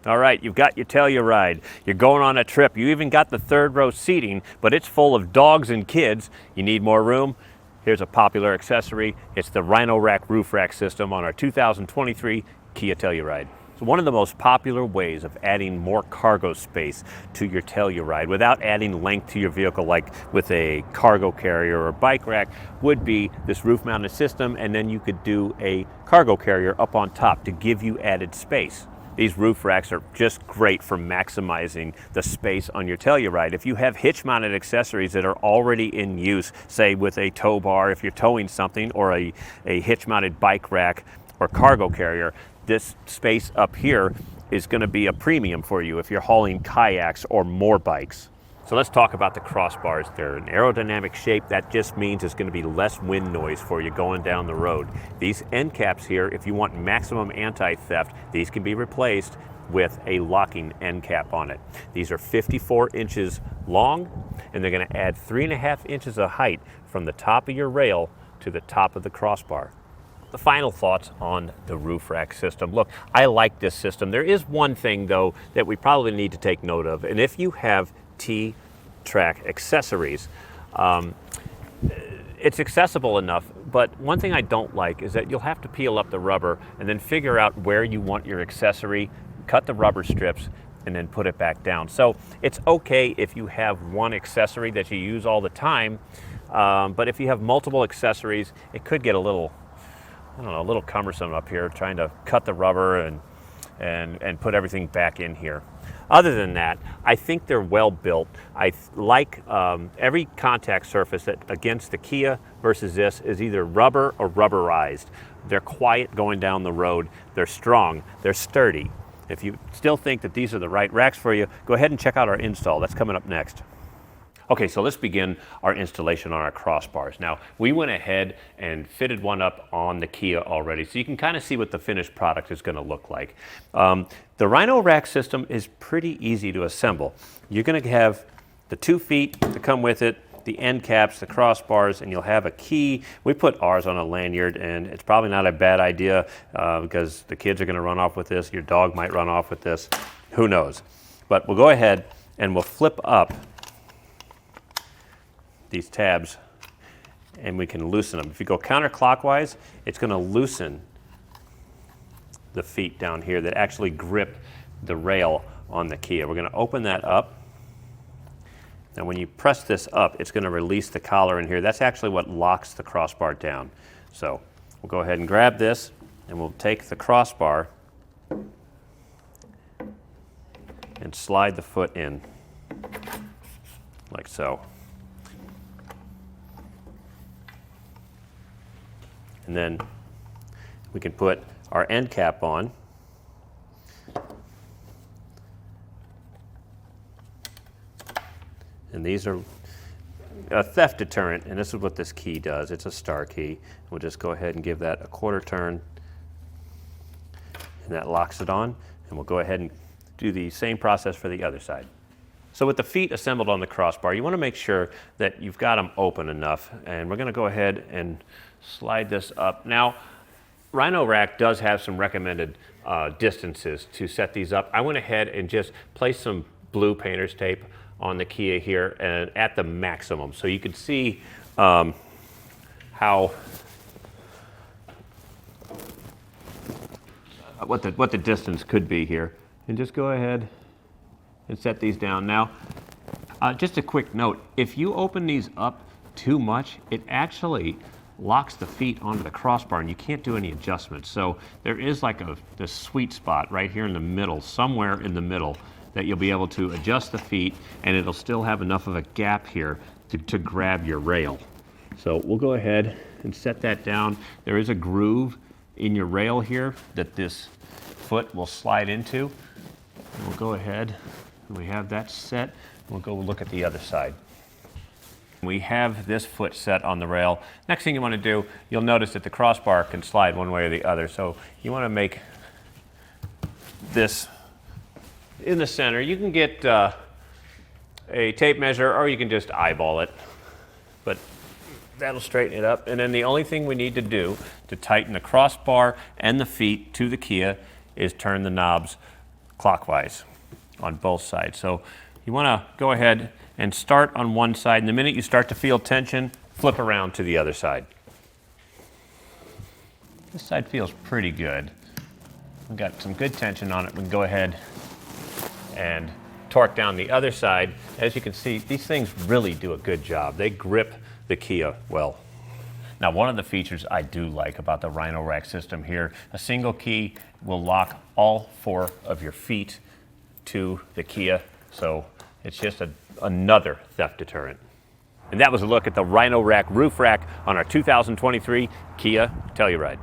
All right, you've got your Telluride. You're going on a trip. You even got the third row seating, but it's full of dogs and kids. You need more room? Here's a popular accessory. It's the Rhino Rack Roof Rack system on our 2023 Kia Telluride. It's one of the most popular ways of adding more cargo space to your Telluride without adding length to your vehicle, like with a cargo carrier or bike rack, would be this roof mounted system, and then you could do a cargo carrier up on top to give you added space. These roof racks are just great for maximizing the space on your Telluride. If you have hitch-mounted accessories that are already in use, say with a tow bar if you're towing something, or a hitch-mounted bike rack or cargo carrier, this space up here is going to be a premium for you if you're hauling kayaks or more bikes. So let's talk about the crossbars. They're an aerodynamic shape. That just means it's going to be less wind noise for you going down the road. These end caps here, if you want maximum anti-theft, these can be replaced with a locking end cap on it. These are 54 inches long, and they're going to add 3.5 inches of height from the top of your rail to the top of the crossbar. The final thoughts on the roof rack system. Look, I like this system. There is one thing, though, that we probably need to take note of, and if you have T-track accessories, it's accessible enough, but one thing I don't like is that you'll have to peel up the rubber and then figure out where you want your accessory, cut the rubber strips, and then put it back down. So it's okay if you have one accessory that you use all the time, but if you have multiple accessories, it could get a little, I don't know, a little cumbersome up here trying to cut the rubber and put everything back in here. Other than that, I think they're well built. I like every contact surface that against the Kia versus this is either rubber or rubberized. They're quiet going down the road. They're strong. They're sturdy. If you still think that these are the right racks for you, go ahead and check out our install. That's coming up next. Okay, so let's begin our installation on our crossbars. Now, we went ahead and fitted one up on the Kia already, so you can kind of see what the finished product is going to look like. The Rhino Rack system is pretty easy to assemble. You're going to have the 2 feet to come with it, the end caps, the crossbars, and you'll have a key. We put ours on a lanyard, and it's probably not a bad idea because the kids are going to run off with this. Your dog might run off with this. Who knows? But we'll go ahead and we'll flip up these tabs and we can loosen them. If you go counterclockwise, it's going to loosen the feet down here that actually grip the rail on the Kia. We're going to open that up. Now when you press this up, it's going to release the collar in here. That's actually what locks the crossbar down. So we'll go ahead and grab this and we'll take the crossbar and slide the foot in like so. And then we can put our end cap on. And these are a theft deterrent, and this is what this key does. It's a star key. We'll just go ahead and give that a quarter turn, and that locks it on. And we'll go ahead and do the same process for the other side. So with the feet assembled on the crossbar, you want to make sure that you've got them open enough. And we're going to go ahead and slide this up. Now, Rhino Rack does have some recommended distances to set these up. I went ahead and just placed some blue painter's tape on the Kia here and at the maximum. So you can see what the distance could be here. And just go ahead and set these down. Now, just a quick note, if you open these up too much, it actually locks the feet onto the crossbar and you can't do any adjustments. So there is like this sweet spot right here in the middle, somewhere in the middle, that you'll be able to adjust the feet and it'll still have enough of a gap here to grab your rail. So we'll go ahead and set that down. There is a groove in your rail here that this foot will slide into. And we'll go ahead and we have that set. We'll go look at the other side. We have this foot set on the rail. Next thing you want to do, you'll notice that the crossbar can slide one way or the other. So you want to make this in the center. You can get a tape measure or you can just eyeball it, but that'll straighten it up. And then the only thing we need to do to tighten the crossbar and the feet to the Kia is turn the knobs clockwise on both sides. So you want to go ahead and start on one side, and the minute you start to feel tension, flip around to the other side. This side feels pretty good. We've got some good tension on it. We can go ahead and torque down the other side. As you can see, these things really do a good job. They grip the Kia well. Now, one of the features I do like about the Rhino Rack system here, a single key will lock all 4 of your feet to the Kia, so it's just another theft deterrent. And that was a look at the Rhino Rack Roof Rack on our 2023 Kia Telluride.